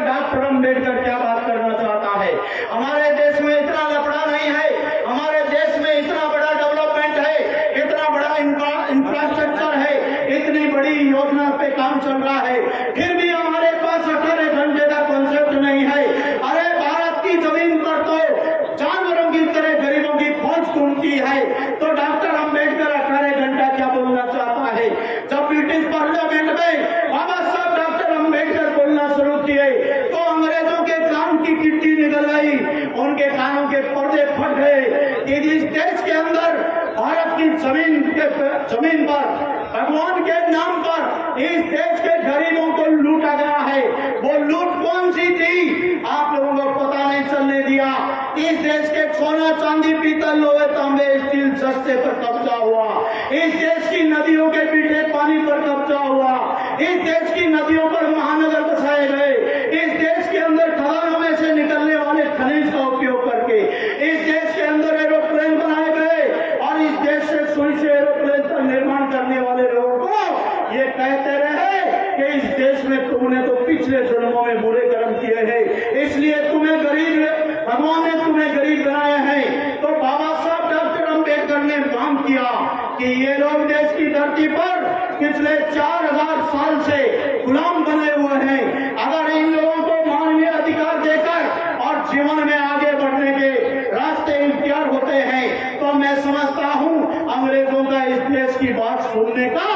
Doctor Ambedkar क्या बात करना चाहता है। हमारे देश में इतना लफड़ा नहीं है, हमारे देश में इतना बड़ा डेवलपमेंट है, इतना बड़ा इंफ्रास्ट्रक्चर है, इतनी बड़ी योजना पे काम चल रहा है, फिर भी हमारे पास 18 घंटे का कॉन्सेप्ट नहीं है। अरे भारत की जमीन पर तो जानवरों की तरह गरीबों की खोज ढूंढती है, तो डॉक्टर अम्बेडकर 18 घंटा क्या बोलना चाहता है। जब ब्रिटिश पार्लियामेंट में बाबा साहब डॉक्टर अम्बेडकर बोलना शुरू किए तो अंग्रेजों के कान की गिट्टी निकल गई, उनके कानों के पर्दे फट गए। इस देश के अंदर भारत की जमीन पर भगवान के नाम पर इस देश के गरीबों को लूटा गया है। वो लूट कौन सी थी आप लोगों को पता नहीं चलने दिया। इस देश के सोना चांदी पीतल लोहे तांबे स्टील सस्ते पर कब्जा हुआ, इस देश की नदियों के मीठे पानी पर कब्जा हुआ, इस देश की नदियों पर महानगर बसाए गए, इस देश के अंदर खदानों में से निकलने वाले खनिज का उपयोग करके इस देश के अंदर एरोप्लेन बनाए गए और इस देश से सुई से एरोप्लेन का निर्माण करने वाले लोगों को ये कहते रहे कि इस देश में तुमने तो पिछले जन्मों में बुरे कर्म किए हैं, इसलिए तुम्हें गरीब, भगवान ने तुम्हें गरीब बनाया है। तो बाबा साहब डॉक्टर अम्बेडकर ने काम किया कि ये लोग देश की धरती पर पिछले 4000 साल से गुलाम बने हुए हैं। अगर इन लोगों को मानवीय अधिकार देकर और जीवन में आगे बढ़ने के रास्ते इख्तियार होते हैं तो मैं समझता हूँ अंग्रेजों का इस देश की बात सुनने का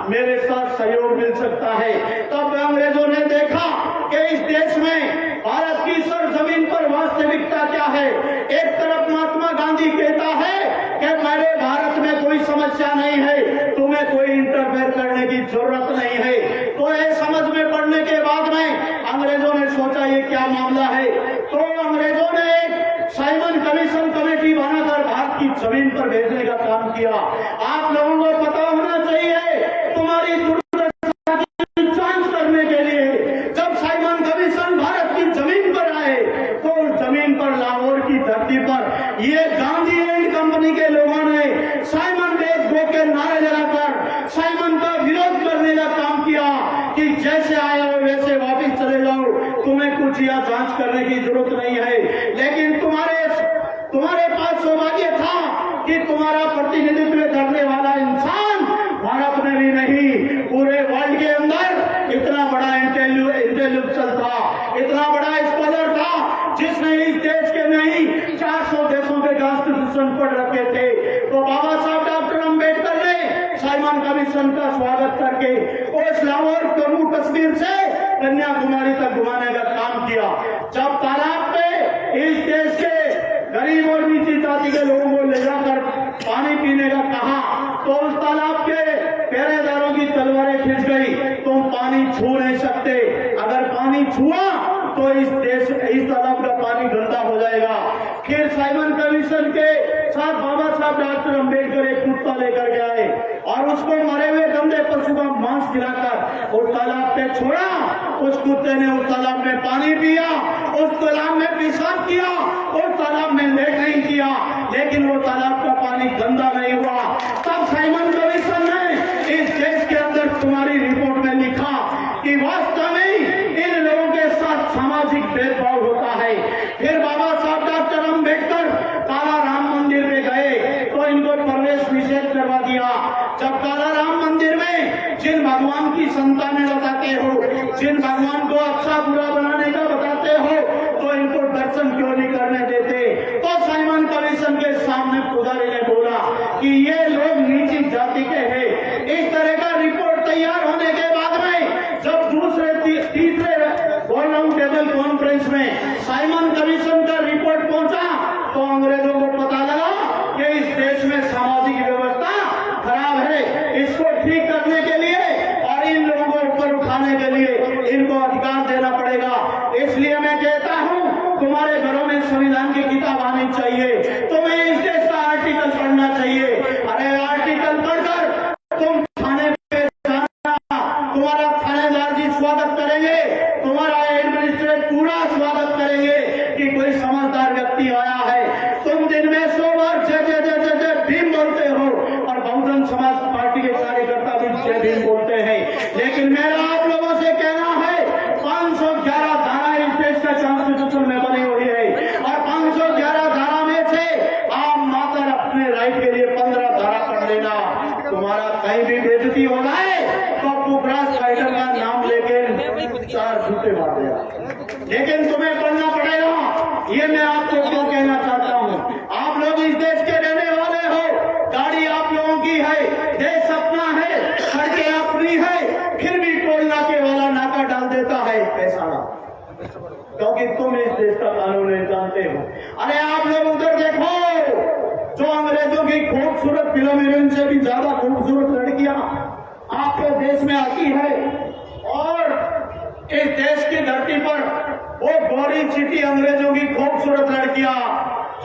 मेरे साथ सहयोग मिल सकता है। तब अंग्रेजों ने देखा कि इस देश में भारत की सरजमीन पर वास्तविकता क्या है। एक तरफ महात्मा गांधी कहता है कि मेरे भारत में कोई समस्या नहीं है, तुम्हें कोई इंटरफेयर करने की जरूरत नहीं है। तो ये समझ में पड़ने के बाद में अंग्रेजों ने सोचा ये क्या मामला है, तो अंग्रेजों ने एक साइमन कमीशन कमेटी बनाकर भारत की जमीन पर भेजने का काम किया। आप लोगों को पता होना चाहिए तुम्हारी दुर्दशा की जांच करने के लिए जब साइमन कमीशन भारत की जमीन पर आए तो जमीन पर लाहौर की धरती पर ये गांधी एंड कंपनी के लोगों ने साइमन देश गो के नारे लगाकर साइमन का विरोध करने का काम किया कि जैसे आए हो वैसे वापिस चले जाओ, तुम्हें कुछ यहाँ जांच करने की जरूरत नहीं है। लेकिन तुम्हारे पास सौभाग्य था कि तुम्हारा प्रतिनिधित्व करने वाला इंसान भारत में भी नहीं पूरे वर्ल्ड के अंदर इतना बड़ा इंटेलेक्चुअल था, इतना बड़ा स्कॉलर था जिसने इस देश के नहीं 400 देशों के कॉन्स्टिट्यूशन पढ़ रखे थे। तो बाबा साहब डॉक्टर अम्बेडकर ने साइमन कमीशन का स्वागत करके उस लाहौर जम्मू कश्मीर से कन्याकुमारी तक घुमाने का काम किया। जब तालाब पे इस देश के गरीब और नीची जाति के लोगों को ले जाकर पानी पीने का कहा तो उस तालाब के पहरेदारों की तलवारें खिंच गई, तुम पानी छू नहीं सकते, अगर पानी छुआ तो इस तालाब का पानी गंदा हो जाएगा। फिर साइमन कमीशन के साथ बाबा साहब डॉक्टर अम्बेडकर एक कुत्ता लेकर के आए और उसको मरे हुए गंदे पशु का मांस गिराकर उस तालाब पे छोड़ा। उस कुत्ते ने उस तालाब में पानी पिया, उस तालाब में पेशाब किया, उस तालाब में लेट नहीं किया, लेकिन वो तालाब का पानी गंदा नहीं हुआ। तब साइमन कमीशन ने इस देश के अंदर तुम्हारी रिपोर्ट में लिखा कि वास्तव में इन लोगों के साथ सामाजिक भेदभाव होता है। फिर बाबा साहब डॉक्टर अम्बेडकर काला राम मंदिर में गए तो इनको प्रवेश निषेध करवा दिया। जब काला राम मंदिर में जिन भगवान की संतानें बताते हो, जिन भगवान को अच्छा बुरा बनाने का बताते हो, तो इनको दर्शन क्यों नहीं करने देते। तो साइमन कमीशन के सामने पुजारी ने बोला कि ये लोग नीची जाति के हैं। इस तरह का रिपोर्ट तैयार होने के बाद में जब दूसरे तीसरे राउंड टेबल कॉन्फ्रेंस में साइमन कमीशन का रिपोर्ट पहुंचा तो अंग्रेजों को पता लगा कि इस देश में सामाजिक व्यवस्था खराब है, इसको ठीक करने के लिए और इन लोगों को ऊपर उठाने के लिए इनको अधिकार देना पड़ेगा। इसलिए मैं कहता हूं तुम्हारे घरों में संविधान की किताब आनी चाहिए, तुम्हें इस देश का आर्टिकल पढ़ना चाहिए। अरे आर्टिकल पढ़कर तुम थाने पे जाना, तुम्हारा थानेदार जी स्वागत करेंगे, तुम्हारा एडमिनिस्ट्रेट पूरा स्वागत करेंगे कि कोई समझदार व्यक्ति आया है। तुम दिन में 100 बार जय जय जय जय जय भीम बोलते हो और बहुजन समाज पार्टी के कार्यकर्ता भी जय भीम बोलते हैं, लेकिन मेरा आप लोगों से कहना है 511 धारा इस कोई बात नहीं, लेकिन तुम्हें पढ़ना पड़ेगा। ये मैं आपको क्यों कहना चाहता हूँ, आप लोग इस देश के रहने वाले हो, गाड़ी आप लोगों की है, देश अपना है, सड़कें अपनी है, फिर भी टोल नाके वाला नाका डाल देता है पैसा, क्योंकि तुम इस देश का कानून नहीं जानते हो। अरे आप लोग उधर देखो, जो अंग्रेजों की खूबसूरत फिल्म हीरोइन से भी ज्यादा खूबसूरत लड़कियां आपके देश में आती है, और इस देश की धरती पर वो गोरी चिटी अंग्रेजों की खूबसूरत लड़कियां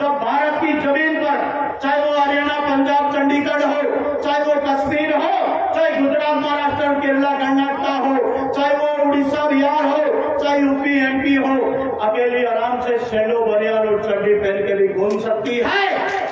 जब भारत की जमीन पर, चाहे वो हरियाणा, पंजाब, चंडीगढ़ हो, चाहे वो कश्मीर हो, चाहे गुजरात, महाराष्ट्र, केरला, कर्नाटक हो, चाहे वो उड़ीसा, बिहार हो, चाहे यूपी, एमपी हो, अकेली आराम से सैंडो, बनियान और चड्डी पहन के भी घूम सकती है।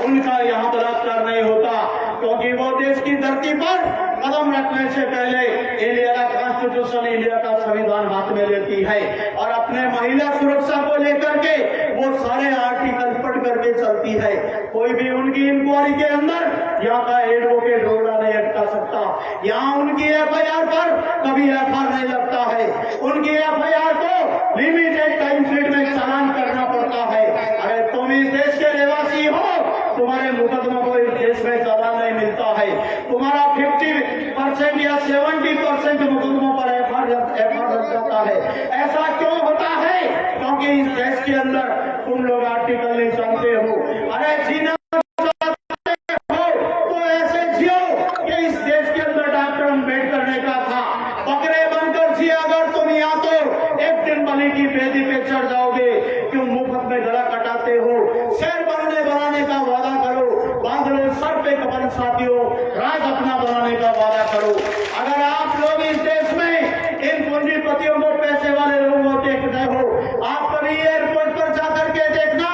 उनका यहाँ बलात्कार नहीं होता, क्योंकि वो देश की धरती पर कदम रखने से पहले इंडिया का कॉन्स्टिट्यूशन, इंडिया का संविधान हाथ में लेती है, और अपने महिला सुरक्षा को लेकर के वो सारे आर्टिकल पढ़ करके चलती है। कोई भी उनकी इंक्वायरी के अंदर यहाँ का एडवोकेट रोड़ा नहीं अटका सकता। यहाँ उनकी एफआईआर पर कभी एफआईआर नहीं लगता है, उनकी एफआईआर को लिमिटेड टाइम पीरियड में चालान करना पड़ता है। अरे तुम इस देश के रहवासी हो, तुम्हारे मुकदमा को इस देश में चालान नहीं मिलता है, तुम्हारा 50% या 70% मुकदमों पर एफआईआर लग जाता है। ऐसा क्यों होता है? क्योंकि इस देश के अंदर तुम लोग आर्टिकल नहीं जानते हो। अरे जीना हो तो ऐसे जियो कि इस देश के अंदर डॉक्टर अम्बेडकर ने कहा था, बकरे बनकर जिए अगर तुम यहाँ तो एक दिन बलि की बेदी पे चढ़ जाओगे, क्यों मुफ्त में गला कटाते हो? शहर बनाने का वादा करो, बांध लो सर पे कफन साथियों, राज अपना बनाने का वादा करो। अगर आप लोग इस देश में इन पूंजीपतियों को, पैसे वाले लोगों को देख रहे हो, आप कभी एयरपोर्ट पर जाकर के देखना,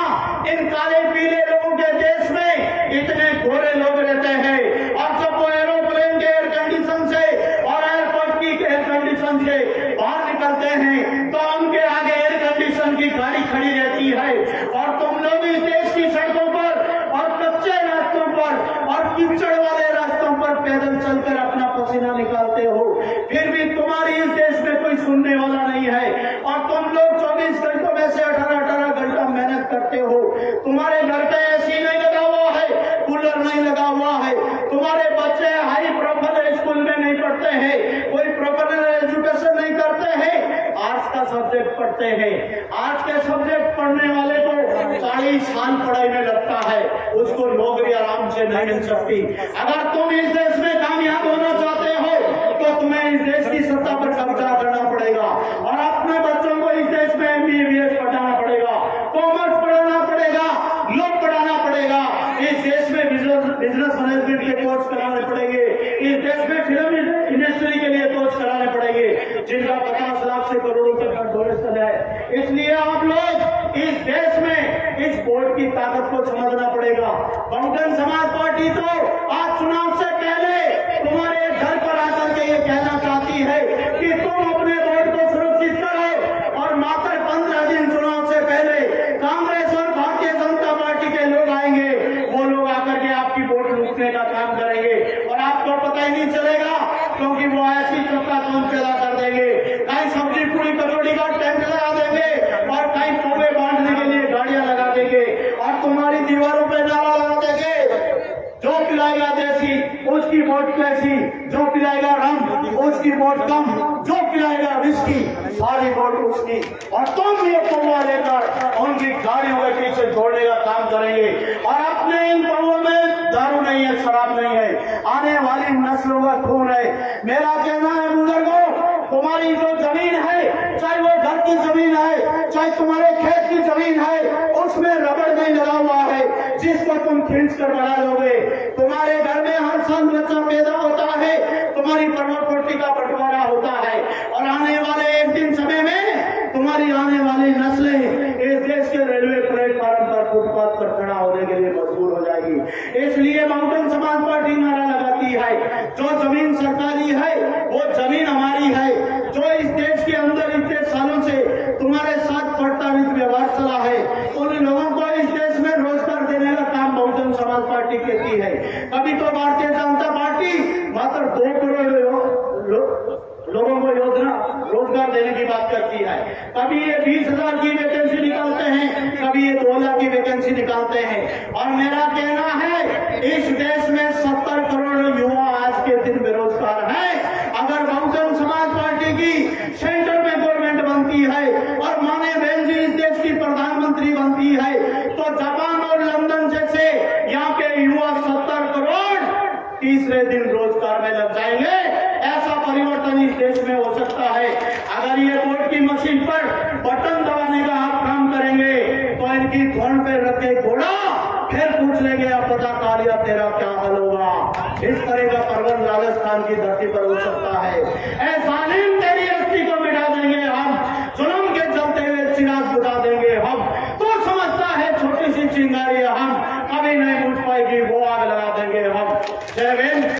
इन काले पीले लोगों के देश में इतने गोरे लोग रहते हैं, और जब वो एरोप्लेन के एयर कंडीशन से और एयरपोर्ट की एयर कंडीशन से बाहर निकलते हैं तो उनके आगे एयर कंडीशन की गाड़ी खड़ी रहती है, और तुम लोग इस देश की सड़कों पर और कच्चे रास्तों पर और कीचड़ वाले रास्तों पर पैदल चलकर अपना पसीना निकालते हो, फिर भी तुम्हारी इस देश में कोई सुनने वाला नहीं है, और तुम लोग 24 घंटों में से 18-18 घंटा मेहनत करते हो। तुम्हारे घर पे एसी नहीं लगा हुआ है, कूलर नहीं लगा हुआ है, तुम्हारे बच्चे हाई प्रोफेशनल स्कूल में नहीं पढ़ते हैं, कोई प्रोफेशनल एजुकेशन नहीं करते हैं, आर्ट्स का सब्जेक्ट पढ़ते हैं। आर्ट्स के सब्जेक्ट पढ़ने वाले को 40 साल पढ़ाई में लगता है, उसको नौकरी आराम से नहीं मिल सकती। अगर तुम इस देश में कामयाब होना चाहते हो तो तुम्हें इस देश की सत्ता पर कब्जा करना पड़ेगा, और अपने बच्चों को इस देश में MBBS पढ़ाना पड़ेगा, कॉमर्स पढ़ाना पड़ेगा, लॉ पढ़ाना पड़ेगा, इस देश में बिजनेस मैनेजमेंट के कोर्स कराने पड़ेंगे, इस देश में फिल्म इंडस्ट्री के लिए कोर्स कराने पड़ेंगे, जिनका 50 लाख से करोड़ों के डोनेशन है। इसलिए आप लोग इस देश में इस बोर्ड की ताकत को समझना पड़ेगा। बहुजन समाज पार्टी तो आज चुनाव से पहले तुम्हारे घर पर आकर के ये कहना चाहती है कि तुम अपने बोर्ड को सुरक्षित करो, और मात्र 15 दिन चुनाव से पहले कांग्रेस और भारतीय जनता पार्टी के लोग आएंगे, वो लोग आकर के आपकी वोट लूटने का काम करेंगे, और आपको पता ही नहीं चलेगा, क्योंकि वो ऐसी चक्का कौन पैदा कर देंगे, कहीं सब्जी पूरी कचौड़ी का टेंट लगा देंगे, और कहीं कौवे बांटने के लिए गाड़ियां लगा देंगे, और तुम्हारी दीवारों पे नारा लगा देंगे, जो पिलाएगा देसी उसकी वोट कैसी, जो पिलाएगा रम उसकी वोट कम, जो पिलाएगा विस्की सारी वोट उसकी, और तुम ये कौवा लेकर उनकी गाड़ियों के पीछे दौड़ने का काम करेंगे। और अपने इन कौवों में दारू नहीं है, शराब नहीं है, आने वाली नस्लों का खून है। मेरा कहना है बुजुर्गों, तुम्हारी जो जमीन है, चाहे वो घर की जमीन है, चाहे तुम्हारे खेत की जमीन है, उसमें रबड़ नहीं लगा हुआ है जिसको तुम खींच कर बढ़ा लोगे। तुम्हारे घर में हर साल बच्चा पैदा होता है, तुम्हारी प्रॉपर्टी का बंटवारा होता है, और आने वाले एक दिन समय में तुम्हारी आने वाली नस्लें इस देश के रेलवे प्लेटफार्म पर, फुटपाथ पर खड़ा होने के लिए मजबूर हो जाएगी। इसलिए बहुजन समाज पार्टी नारा लगाती है, जो जमीन सरकारी है वो जमीन हमारी है। जो इस देश के अंदर इतने सालों से तुम्हारे साथ प्रताड़ित व्यवहार चला है, उन लोगों को इस देश में रोजगार देने का काम बहुजन समाज पार्टी करती है। कभी तो भारतीय जनता पार्टी मात्र 2 करोड़ लोगों को योजना रोजगार देने की बात करती है, कभी ये 20,000 की वैकेंसी निकालते हैं, कभी ये 2 लाख की वैकेंसी निकालते हैं। और मेरा कहना है इस देश में 70 करोड़ युवा आज के दिन बेरोजगार हैं। अगर बहुजन समाज पार्टी की सेंटर में गवर्नमेंट बनती है और माननीय बहन जी इस देश की प्रधानमंत्री बनती है तो जापान और लंदन जैसे यहाँ के युवा 70 करोड़ तीसरे दिन रोजगार में लग जाएंगे। ऐसा परिवर्तन इस देश में हो सकता है। अगर ये वोट की मशीन पर बटन दबाने का आप काम करेंगे तो इनकी धौन पे रखे घोड़ा फिर पूछ लेंगे आप पता कालिया तेरा क्या हाल होगा। इस तरह का पर्वत राजस्थान की धरती पर हो सकता है। ऐ जालिम तेरी अस्थि को मिटा देंगे हम, जुल्म के चलते हुए चिराग बुझा देंगे हम। तो समझता है छोटी सी चिंगारी हम कभी नहीं बुझ पाएगी, वो आग लगा देंगे हम। जय